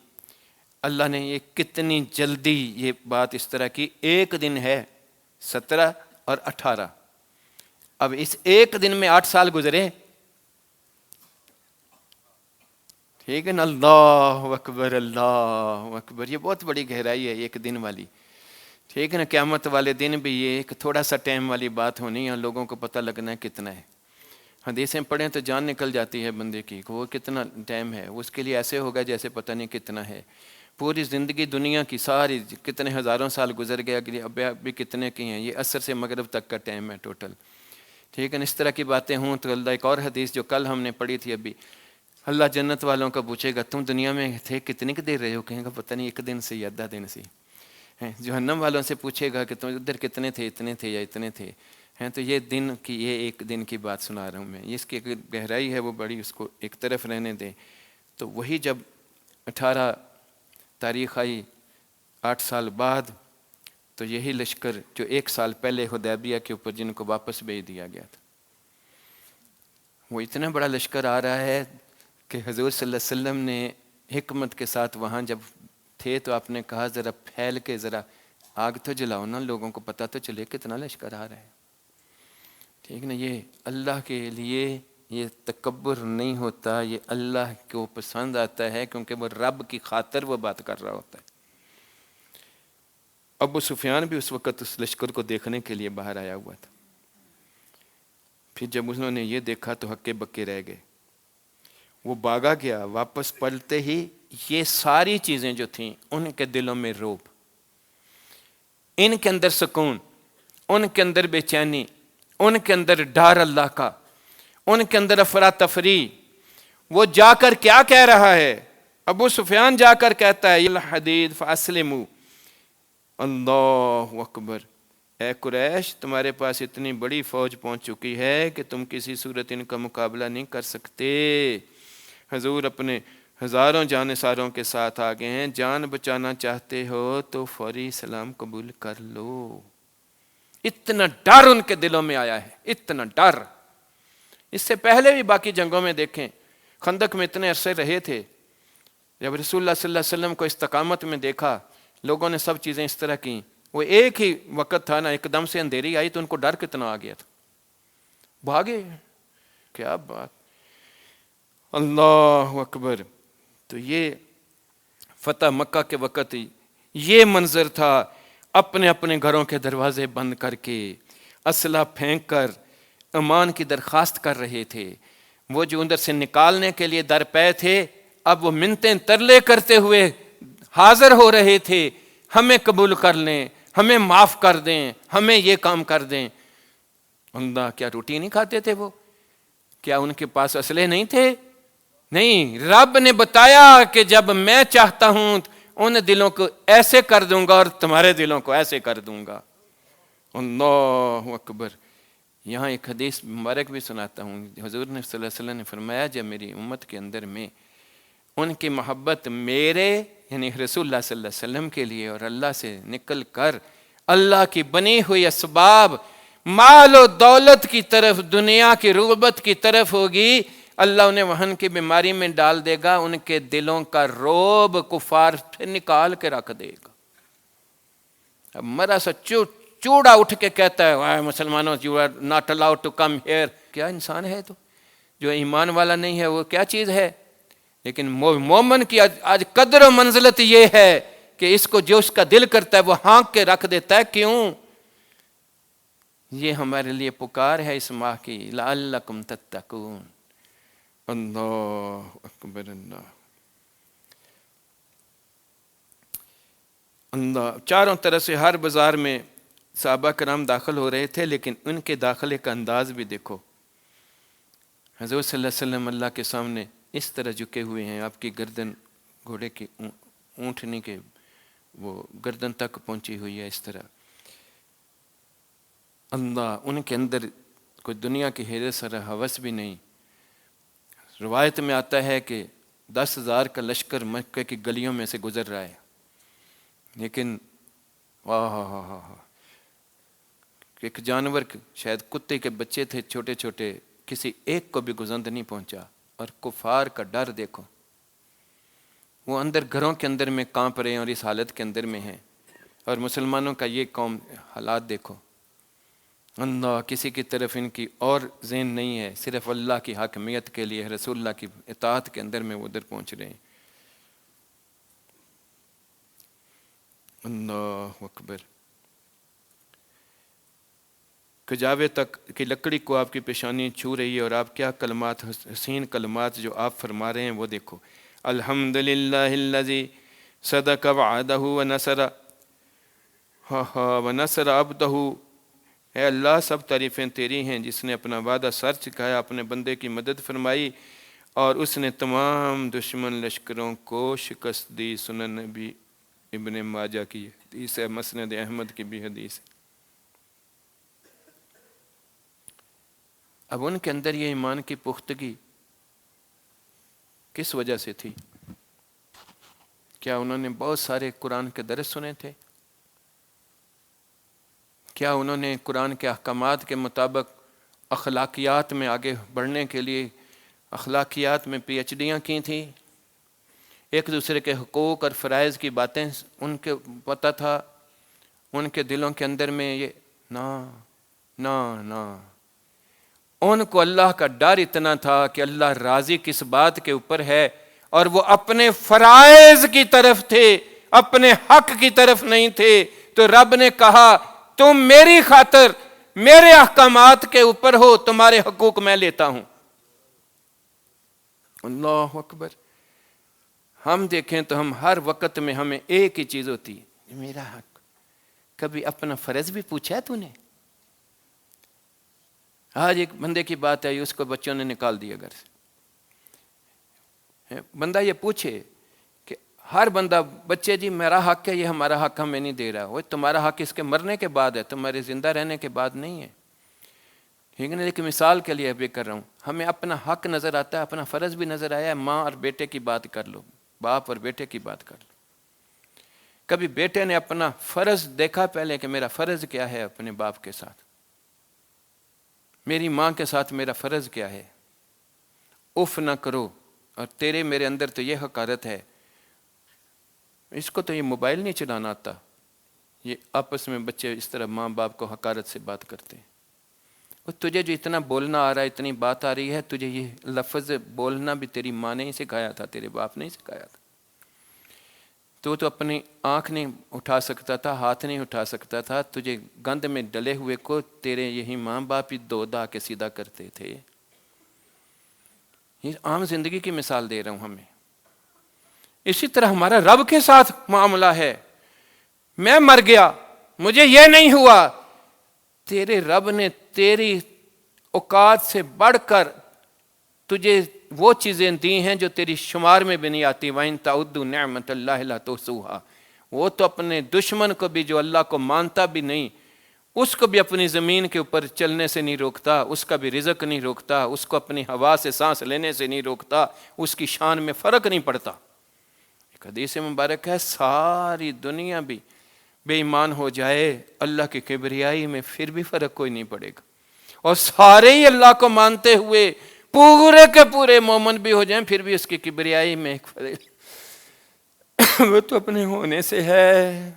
اللہ نے یہ کتنی جلدی یہ بات اس طرح کی، ایک دن ہے 17 اور 18، اب اس ایک دن میں 8 سال گزرے، ٹھیک ہے نا؟ اللہ اکبر اللہ اکبر، یہ بہت بڑی گہرائی ہے ایک دن والی، ٹھیک ہے نا؟ قیامت والے دن بھی یہ ایک تھوڑا سا ٹائم والی بات ہونی ہے، لوگوں کو پتہ لگنا ہے کتنا ہے۔ حدیثیں پڑھیں تو جان نکل جاتی ہے بندے کی کہ وہ کتنا ٹائم ہے، اس کے لیے ایسے ہوگا جیسے پتہ نہیں کتنا ہے۔ پوری زندگی دنیا کی ساری کتنے ہزاروں سال گزر گیا، اب بھی کتنے کی ہیں، یہ عصر سے مغرب تک کا ٹائم ہے ٹوٹل، ٹھیک ہے نا؟ اس طرح کی باتیں ہوں تو اللہ، ایک اور حدیث جو کل ہم نے پڑھی تھی ابھی، اللہ جنت والوں کا پوچھے گا تم دنیا میں تھے کتنی دیر رہے ہو، کہیں گا پتہ نہیں 1 دن سے یا 10 دن سے۔ جہنم والوں سے پوچھے گا کہ تم ادھر کتنے تھے، اتنے تھے یا اتنے تھے، ہیں تو یہ دن کی، یہ ایک دن کی بات سنا رہا ہوں میں، اس کی گہرائی ہے وہ بڑی، اس کو ایک طرف رہنے دیں۔ تو وہی جب 18 تاریخ آئی 8 سال بعد، تو یہی لشکر جو 1 سال پہلے حدیبیہ کے اوپر جن کو واپس بھیج دیا گیا تھا، وہ اتنا بڑا لشکر آ رہا ہے کہ حضور صلی اللہ علیہ وسلم نے حکمت کے ساتھ وہاں جب تھے تو آپ نے کہا ذرا پھیل کے ذرا آگ تو جلاؤ نا، لوگوں کو پتہ تو چلے کتنا لشکر آ رہا ہے، ٹھیک نا؟ یہ اللہ کے لیے یہ تکبر نہیں ہوتا، یہ اللہ کو پسند آتا ہے کیونکہ وہ رب کی خاطر وہ بات کر رہا ہوتا ہے۔ ابو سفیان بھی اس وقت اس لشکر کو دیکھنے کے لیے باہر آیا ہوا تھا، پھر جب انہوں نے یہ دیکھا تو ہکے بکے رہ گئے، وہ بھاگا گیا، واپس پلٹتے ہی یہ ساری چیزیں جو تھیں ان کے دلوں میں روب، ان کے اندر سکون، ان کے اندر بے چینی، ان کے اندر ڈر اللہ کا، ان کے اندر افراتفری۔ وہ جا کر کیا کہہ رہا ہے؟ ابو سفیان جا کر کہتا ہے الحدید فاسلموا، اللہ اکبر، اے قریش تمہارے پاس اتنی بڑی فوج پہنچ چکی ہے کہ تم کسی صورت ان کا مقابلہ نہیں کر سکتے، حضور اپنے ہزاروں جانثاروں کے ساتھ آگے ہیں، جان بچانا چاہتے ہو تو فوری اسلام قبول کر لو۔ اتنا ڈر ان کے دلوں میں آیا ہے، اتنا ڈر۔ اس سے پہلے بھی باقی جنگوں میں دیکھیں، خندق میں اتنے عرصے رہے تھے، جب رسول اللہ صلی اللہ علیہ وسلم کو استقامت میں دیکھا، لوگوں نے سب چیزیں اس طرح کی، وہ ایک ہی وقت تھا نا، ایک دم سے اندھیری آئی تو ان کو ڈر کتنا آ گیا تھا، بھاگے، کیا بات، اللہ اکبر۔ تو یہ فتح مکہ کے وقت یہ منظر تھا، اپنے اپنے گھروں کے دروازے بند کر کے، اسلحہ پھینک کر امان کی درخواست کر رہے تھے۔ وہ جو اندر سے نکالنے کے لیے در پے تھے، اب وہ منتیں ترلے کرتے ہوئے حاضر ہو رہے تھے، ہمیں قبول کر لیں، ہمیں معاف کر دیں، ہمیں یہ کام کر دیں۔ اللہ، کیا روٹی نہیں کھاتے تھے وہ؟ کیا ان کے پاس اسلحے نہیں تھے؟ نہیں، رب نے بتایا کہ جب میں چاہتا ہوں ان دلوں کو ایسے کر دوں گا اور تمہارے دلوں کو ایسے کر دوں گا۔ اللہ اکبر۔ یہاں ایک حدیث مبارک بھی سناتا ہوں، حضور نے صلی اللہ علیہ وسلم نے فرمایا جب میری امت کے اندر میں ان کی محبت میرے یعنی رسول اللہ صلی اللہ علیہ وسلم کے لیے اور اللہ سے نکل کر اللہ کی بنی ہوئی اسباب، مال و دولت کی طرف، دنیا کی رغبت کی طرف ہوگی، اللہ انہیں وہن کی بیماری میں ڈال دے گا، ان کے دلوں کا روب کفار پھر نکال کے رکھ دے گا۔ اب مرا سا چوڑا اٹھ کے کہتا ہے مسلمانوں you are not allowed to come here، کیا انسان ہے تو جو ایمان والا نہیں ہے وہ کیا چیز ہے؟ لیکن مومن کی آج قدر و منزلت یہ ہے کہ اس کو جو اس کا دل کرتا ہے وہ ہانک کے رکھ دیتا ہے۔ کیوں؟ یہ ہمارے لیے پکار ہے اس ماہ کی، لعلکم تتقون۔ اللہ اکبر، اللہ اللہ۔ چاروں طرف سے ہر بازار میں صحابہ کرام داخل ہو رہے تھے، لیکن ان کے داخلے کا انداز بھی دیکھو۔ حضور صلی اللہ علیہ وسلم اللہ کے سامنے اس طرح جھکے ہوئے ہیں، آپ کی گردن گھوڑے کی اونٹنی کے وہ گردن تک پہنچی ہوئی ہے اس طرح۔ اللہ، ان کے اندر کوئی دنیا کی حیرت اور ہوس بھی نہیں۔ روایت میں آتا ہے کہ 10,000 کا لشکر مکہ کی گلیوں میں سے گزر رہا ہے، لیکن ایک جانور شاید کتے کے بچے تھے چھوٹے چھوٹے، کسی ایک کو بھی گزند نہیں پہنچا، اور کفار کا ڈر دیکھو۔ وہ اندر گھروں کے اندر میں کانپ رہے ہیں اور اس حالت کے اندر میں ہیں. اور مسلمانوں کا یہ قوم حالات دیکھو، اللہ کسی کی طرف ان کی اور ذہن نہیں ہے، صرف اللہ کی حاکمیت کے لیے رسول اللہ کی اطاعت کے اندر میں وہ ادھر پہنچ رہے ہیں. اللہ اکبر. کجاوے تک کی لکڑی کو آپ کی پیشانی چھو رہی ہے اور آپ کیا کلمات، حسین کلمات جو آپ فرما رہے ہیں وہ دیکھو. الحمدللہ الذی صدق وعدہ ونصر ونصر عبدہ. اے اللہ سب تعریفیں تیری ہیں جس نے اپنا وعدہ سر چکایا، اپنے بندے کی مدد فرمائی اور اس نے تمام دشمن لشکروں کو شکست دی. سنن نبی ابن ماجہ کی حدیث ہے، مسند احمد کی بھی حدیث ہے. اب ان کے اندر یہ ایمان کی پختگی کس وجہ سے تھی؟ کیا انہوں نے بہت سارے قرآن کے درس سنے تھے؟ کیا انہوں نے قرآن کے احکامات کے مطابق اخلاقیات میں آگے بڑھنے کے لیے اخلاقیات میں پی ایچ ڈیاں کی تھیں؟ ایک دوسرے کے حقوق اور فرائض کی باتیں ان کے پتہ تھا؟ ان کے دلوں کے اندر میں یہ نہ ان کو اللہ کا ڈر اتنا تھا کہ اللہ راضی کس بات کے اوپر ہے، اور وہ اپنے فرائض کی طرف تھے، اپنے حق کی طرف نہیں تھے. تو رب نے کہا تم میری خاطر میرے احکامات کے اوپر ہو، تمہارے حقوق میں لیتا ہوں. اللہ اکبر. ہم دیکھیں تو ہم ہر وقت میں ہمیں ایک ہی چیز ہوتی ہے، میرا حق. کبھی اپنا فرض بھی پوچھا ہے تو نے؟ آج ایک بندے کی بات آئی، اس کو بچوں نے نکال دیا گھر سے. بندہ یہ پوچھے کہ ہر بندہ بچے جی میرا حق ہے، یہ ہمارا حق ہمیں نہیں دے رہا. وہ تمہارا حق اس کے مرنے کے بعد ہے، تمہارے زندہ رہنے کے بعد نہیں ہے. ٹھیک ہے نا؟ لیکن مثال کے لیے ابھی کر رہا ہوں. ہمیں اپنا حق نظر آتا ہے، اپنا فرض بھی نظر آیا ہے. ماں اور بیٹے کی بات کر لو، باپ اور بیٹے کی بات کر لو. کبھی بیٹے نے اپنا فرض دیکھا پہلے کہ میرا فرض کیا ہے اپنے باپ کے ساتھ، میری ماں کے ساتھ میرا فرض کیا ہے؟ اف نہ کرو، اور تیرے میرے اندر تو یہ حقارت ہے. اس کو تو یہ موبائل نہیں چلانا آتا. یہ آپس میں بچے اس طرح ماں باپ کو حقارت سے بات کرتے ہیں. اور تجھے جو اتنا بولنا آ رہا ہے، اتنی بات آ رہی ہے، تجھے یہ لفظ بولنا بھی تیری ماں نے ہی سکھایا تھا، تیرے باپ نے ہی سکھایا تھا. تو اپنی آنکھ نہیں اٹھا سکتا تھا، ہاتھ نہیں اٹھا سکتا تھا. تجھے گند میں ڈلے ہوئے کو تیرے یہی ماں باپ ہی دو دا کے سیدھا کرتے تھے. یہ عام زندگی کی مثال دے رہا ہوں ہمیں. اسی طرح ہمارا رب کے ساتھ معاملہ ہے. میں مر گیا، مجھے یہ نہیں ہوا. تیرے رب نے تیری اوقات سے بڑھ کر تجھے وہ چیزیں دی ہیں جو تیری شمار میں بھی نہیں آتی. وَإِن تَعُدُّوا نِعْمَتَ اللَّهِ لَا تُحْصُوهَا. وہ تو اپنے دشمن کو بھی جو اللہ کو مانتا بھی نہیں، اس کو بھی اپنی زمین کے اوپر چلنے سے نہیں روکتا، اس کا بھی رزق نہیں روکتا، اس کو اپنی ہوا سے سانس لینے سے نہیں روکتا، اس کی شان میں فرق نہیں پڑتا. ایک حدیث مبارک ہے، ساری دنیا بھی بے ایمان ہو جائے، اللہ کی کبریائی میں پھر بھی فرق کوئی نہیں پڑے گا. اور سارے ہی اللہ کو مانتے ہوئے پورے کے پورے مومن بھی ہو جائیں، پھر بھی اس کی کبریائی میں ایک فرق وہ تو اپنے ہونے سے ہے.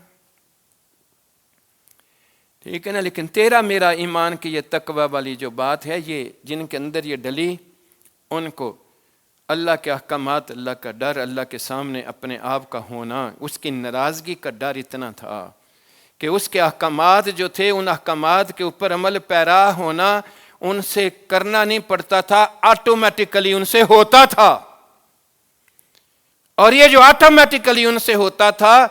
ٹھیک ہے نا؟ لیکن تیرا میرا ایمان کی یہ تقوی والی جو بات ہے، یہ جن کے اندر یہ ڈلی، ان کو اللہ کے احکامات، اللہ کا ڈر، اللہ کے سامنے اپنے آپ کا ہونا، اس کی ناراضگی کا ڈر اتنا تھا کہ اس کے احکامات جو تھے، ان احکامات کے اوپر عمل پیرا ہونا ان سے کرنا نہیں پڑتا تھا، آٹومیٹیکلی ان سے ہوتا تھا. اور یہ جو آٹومیٹیکلی ان سے ہوتا تھا،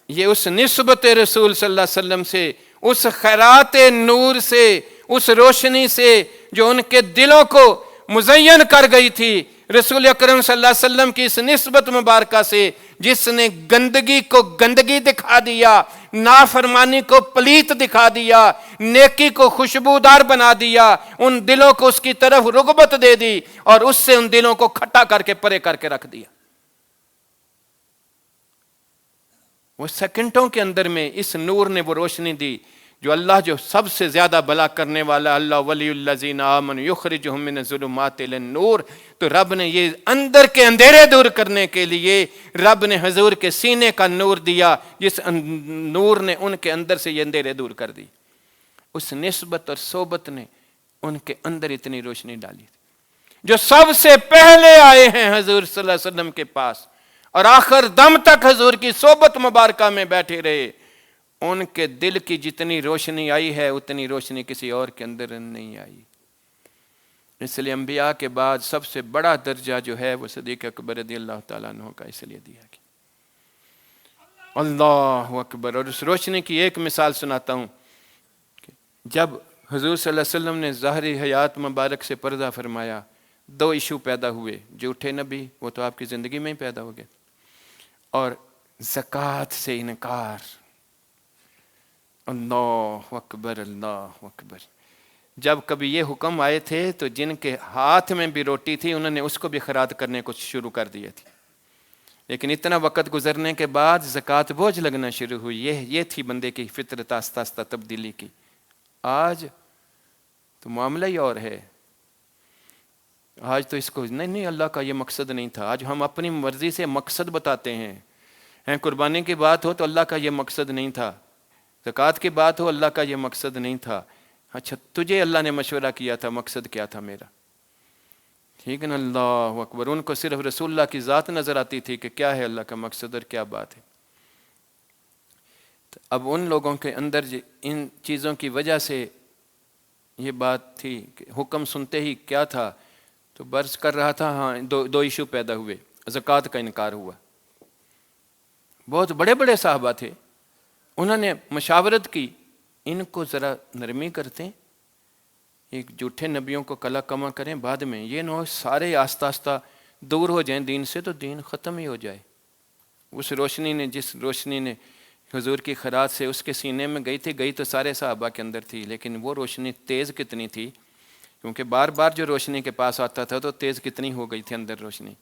یہ اس نسبت رسول صلی اللہ علیہ وسلم سے، اس خیرات نور سے، اس روشنی سے جو ان کے دلوں کو مزین کر گئی تھی، رسول اکرم صلی اللہ علیہ وسلم کی اس نسبت مبارکہ سے، جس نے گندگی کو گندگی دکھا دیا، نافرمانی کو پلیت دکھا دیا، نیکی کو خوشبودار بنا دیا، ان دلوں کو اس کی طرف رغبت دے دی، اور اس سے ان دلوں کو کھٹا کر کے پرے کر کے رکھ دیا. وہ سیکنڈوں کے اندر میں اس نور نے وہ روشنی دی جو اللہ جو سب سے زیادہ بھلا کرنے والا، اللہ ولی الذین آمنوا یخرجہم من الظلمات الی النور، تو رب نے یہ اندر کے اندھیرے دور کرنے کے لیے رب نے حضور کے سینے کا نور دیا، جس نور نے ان کے اندر سے یہ اندھیرے دور کر دی۔ اس نسبت اور صحبت نے ان کے اندر اتنی روشنی ڈالی تھی، جو سب سے پہلے آئے ہیں حضور صلی اللہ علیہ وسلم کے پاس اور آخر دم تک حضور کی صحبت مبارکہ میں بیٹھے رہے، ان کے دل کی جتنی روشنی آئی ہے اتنی روشنی کسی اور کے اندر نہیں آئی۔ اس لیے انبیاء کے بعد سب سے بڑا درجہ جو ہے وہ صدیق اکبر رضی اللہ تعالیٰ عنہ کا اس لیے دیا گیا۔ اللہ اکبر۔ اور اس روشنی کی ایک مثال سناتا ہوں، جب حضور صلی اللہ علیہ وسلم نے ظاہری حیات مبارک سے پردہ فرمایا، دو ایشو پیدا ہوئے، جھوٹے نبی وہ تو آپ کی زندگی میں ہی پیدا ہو گئے، اور زکوٰۃ سے انکار۔ اللہ اکبر، اللہ اکبر۔ جب کبھی یہ حکم آئے تھے تو جن کے ہاتھ میں بھی روٹی تھی انہوں نے اس کو بھی خیرات کرنے کو شروع کر دیے تھے، لیکن اتنا وقت گزرنے کے بعد زکوٰۃ بوجھ لگنا شروع ہوئی۔ یہ تھی بندے کی فطرت آہستہ آہستہ تبدیلی کی۔ آج تو معاملہ ہی اور ہے، آج تو اس کو نہیں اللہ کا یہ مقصد نہیں تھا، آج ہم اپنی مرضی سے مقصد بتاتے ہیں۔ قربانی کی بات ہو تو اللہ کا یہ مقصد نہیں تھا، زکوٰۃ کی بات ہو اللہ کا یہ مقصد نہیں تھا۔ اچھا تجھے اللہ نے مشورہ کیا تھا، مقصد کیا تھا میرا؟ ٹھیک ہے نا، اللہ اکبر۔ ان کو صرف رسول اللہ کی ذات نظر آتی تھی کہ کیا ہے اللہ کا مقصد اور کیا بات ہے۔ اب ان لوگوں کے اندر ان چیزوں کی وجہ سے یہ بات تھی کہ حکم سنتے ہی کیا تھا تو برس کر رہا تھا، ہاں دو ایشو پیدا ہوئے، زکوٰۃ کا انکار ہوا۔ بہت بڑے بڑے صحابہ تھے، انہوں نے مشاورت کی، ان کو ذرا نرمی کرتے، ایک جھوٹے نبیوں کو کلا کما کریں، بعد میں یہ نہ ہو سارے آہستہ آہستہ دور ہو جائیں دین سے تو دین ختم ہی ہو جائے۔ اس روشنی نے، جس روشنی نے حضور کی خیرات سے اس کے سینے میں گئی تو سارے صحابہ کے اندر تھی، لیکن وہ روشنی تیز کتنی تھی، کیونکہ بار بار جو روشنی کے پاس آتا تھا تو تیز کتنی ہو گئی تھی اندر روشنی۔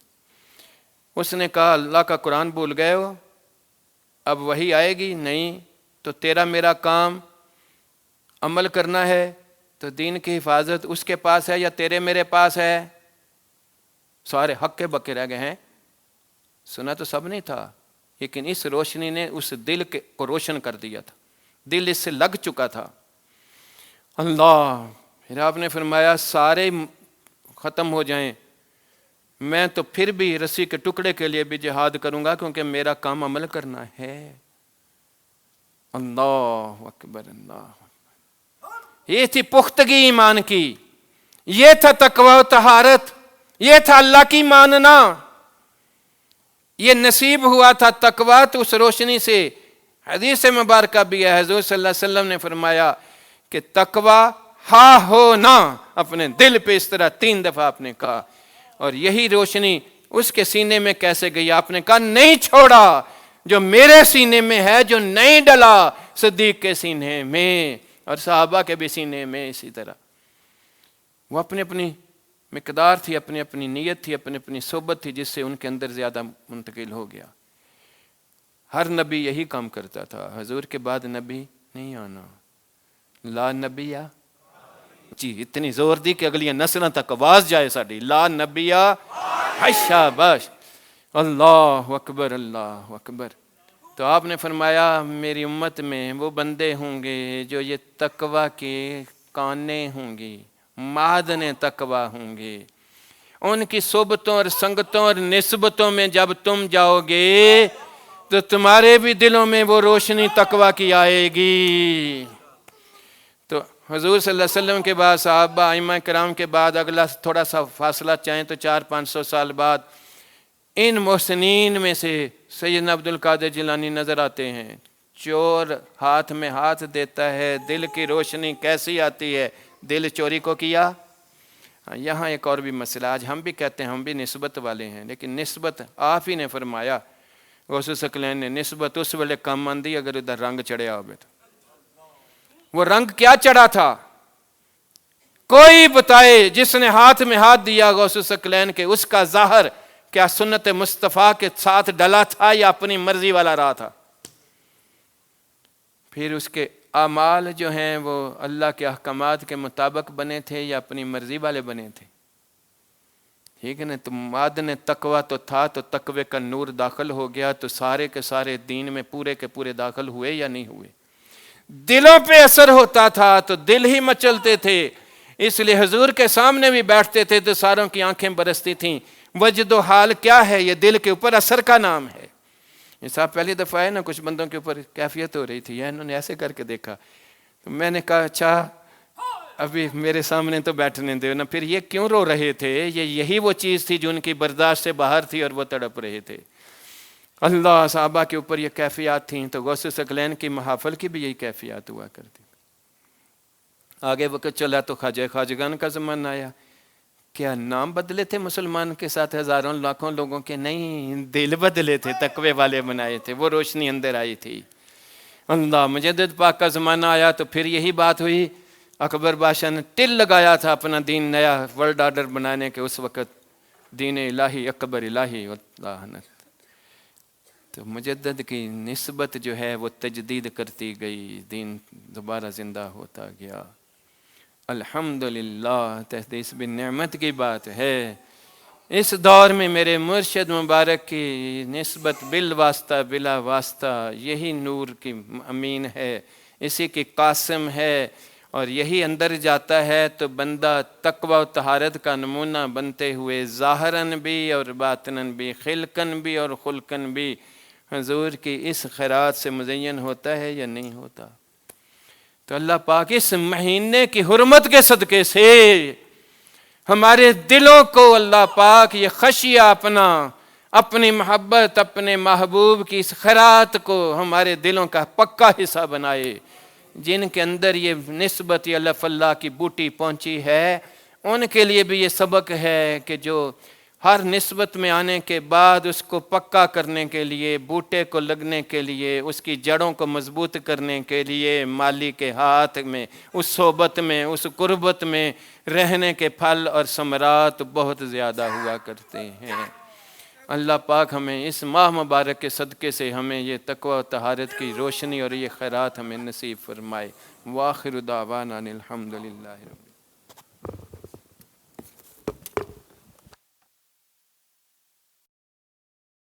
اس نے کہا اللہ کا قرآن بھول گئے ہو، اب وہی آئے گی نہیں تو تیرا میرا کام عمل کرنا ہے، تو دین کی حفاظت اس کے پاس ہے یا تیرے میرے پاس ہے؟ سارے ہکے بکے رہ گئے ہیں۔ سنا تو سب نہیں تھا، لیکن اس روشنی نے اس دل کو روشن کر دیا تھا، دل اس سے لگ چکا تھا۔ اللہ، پھر آپ نے فرمایا سارے ختم ہو جائیں، میں تو پھر بھی رسی کے ٹکڑے کے لیے بھی جہاد کروں گا، کیونکہ میرا کام عمل کرنا ہے۔ اللہ اکبر، اللہ اکبر۔ یہ تھی پختگی ایمان کی، یہ تھا تقوی و طہارت، یہ تھا اللہ کی ماننا، یہ نصیب ہوا تھا تقوی تو اس روشنی سے۔ حدیث مبارکہ بھی ہے، حضور صلی اللہ علیہ وسلم نے فرمایا کہ تقوی ہاں ہو نہ، اپنے دل پہ اس طرح 3 دفعہ آپ نے کہا، اور یہی روشنی اس کے سینے میں کیسے گئی؟ آپ نے کہا نہیں چھوڑا جو میرے سینے میں ہے، جو نہیں ڈلا صدیق کے سینے میں اور صحابہ کے بھی سینے میں۔ اسی طرح وہ اپنی اپنی مقدار تھی، اپنی اپنی نیت تھی، اپنی اپنی صحبت تھی، جس سے ان کے اندر زیادہ منتقل ہو گیا۔ ہر نبی یہی کام کرتا تھا، حضور کے بعد نبی نہیں آنا، لا نبی جی اتنی زور دی کہ اگلی نسلوں تک آواز جائے ساڈی، لا نبی شاباش، اللہ اکبر، اللہ اکبر۔ تو آپ نے فرمایا میری امت میں وہ بندے ہوں گے جو یہ تقوی کے کانے ہوں گی، معدن تقوی ہوں گے، ان کی صحبتوں اور سنگتوں اور نسبتوں میں جب تم جاؤ گے تو تمہارے بھی دلوں میں وہ روشنی تقوی کی آئے گی۔ تو حضور صلی اللہ علیہ وسلم کے بعد صحابہ ائمہ کرام کے بعد اگلا تھوڑا سا فاصلہ چاہیں تو 400-500 سال بعد ان محسنین میں سے سیدنا عبد القادر جیلانی نظر آتے ہیں۔ چور ہاتھ میں ہاتھ دیتا ہے، دل کی روشنی کیسی آتی ہے؟ دل چوری کو کیا۔ یہاں ایک اور بھی مسئلہ، آج ہم بھی کہتے ہیں ہم بھی نسبت والے ہیں، لیکن نسبت آپ ہی نے فرمایا، غوث ثقلین نے، نسبت اس ویلے کم آندی اگر ادھر رنگ چڑھیا ہوئے تو۔ وہ رنگ کیا چڑھا تھا؟ کوئی بتائے جس نے ہاتھ میں ہاتھ دیا غوث ثقلین کے، اس کا ظاہر کیا سنت مصطفیٰ کے ساتھ ڈلا تھا یا اپنی مرضی والا رہا تھا؟ پھر اس کے اعمال جو ہیں وہ اللہ کے احکامات کے مطابق بنے تھے یا اپنی مرضی والے بنے تھے؟ ٹھیک ہے نا؟ تو معدن تقویٰ تو تھا، تو تقوی کا نور داخل ہو گیا تو سارے کے سارے دین میں پورے کے پورے داخل ہوئے یا نہیں ہوئے؟ دلوں پہ اثر ہوتا تھا تو دل ہی مچلتے تھے، اس لیے حضور کے سامنے بھی بیٹھتے تھے تو ساروں کی آنکھیں برستی تھیں۔ وجد و حال کیا ہے؟ یہ دل کے اوپر اثر کا نام ہے۔ یہ صاحب پہلی دفعہ ہے نا، کچھ بندوں کے اوپر کیفیت ہو رہی تھی، یا انہوں نے ایسے کر کے دیکھا تو میں نے کہا اچھا ابھی میرے سامنے تو بیٹھنے دو نا، پھر یہ کیوں رو رہے تھے؟ یہی وہ چیز تھی جو ان کی برداشت سے باہر تھی اور وہ تڑپ رہے تھے۔ اللہ صحابہ کے اوپر یہ کیفیات تھیں تو غوث ثقلین کی محافل کی بھی یہی کیفیات ہوا کرتی۔ آگے وقت چلا تو خواجہ خواجگان کا زمانہ آیا، کیا نام بدلے تھے مسلمان کے ساتھ ہزاروں لاکھوں لوگوں کے؟ نہیں، دل بدلے تھے، تقوی والے بنائے تھے، وہ روشنی اندر آئی تھی۔ اللہ مجدد پاک کا زمانہ آیا تو پھر یہی بات ہوئی، اکبر بادشاہ نے ٹل لگایا تھا اپنا دین نیا ورلڈ آرڈر بنانے کے، اس وقت دین الہی اکبر الہی واللعنت۔ تو مجدد کی نسبت جو ہے وہ تجدید کرتی گئی، دین دوبارہ زندہ ہوتا گیا۔ الحمدللہ، تحدیث بالنعمت کی بات ہے۔ اس دور میں میرے مرشد مبارک کی نسبت بالواسطہ بلا واسطہ یہی نور کی امین ہے، اسی کی قاسم ہے، اور یہی اندر جاتا ہے تو بندہ تقوی و طہارت کا نمونہ بنتے ہوئے ظاہراً بھی اور باطناً بھی، خلقاً بھی اور خلقاً بھی حضور کی اس خیرات سے مزین ہوتا ہے یا نہیں ہوتا؟ تو اللہ پاک اس مہینے کی حرمت کے صدقے سے ہمارے دلوں کو اللہ پاک یہ خشیہ اپنی محبت، اپنے محبوب کی اس خیرات کو ہمارے دلوں کا پکا حصہ بنائے۔ جن کے اندر یہ نسبت یا لف اللہ کی بوٹی پہنچی ہے، ان کے لیے بھی یہ سبق ہے کہ جو ہر نسبت میں آنے کے بعد اس کو پکا کرنے کے لیے، بوٹے کو لگنے کے لیے، اس کی جڑوں کو مضبوط کرنے کے لیے مالی کے ہاتھ میں، اس صحبت میں، اس قربت میں رہنے کے پھل اور ثمرات بہت زیادہ ہوا کرتے ہیں۔ اللہ پاک ہمیں اس ماہ مبارک کے صدقے سے ہمیں یہ تقوی و طہارت کی روشنی اور یہ خیرات ہمیں نصیب فرمائے۔ وآخر دعوانا الحمدللہ رب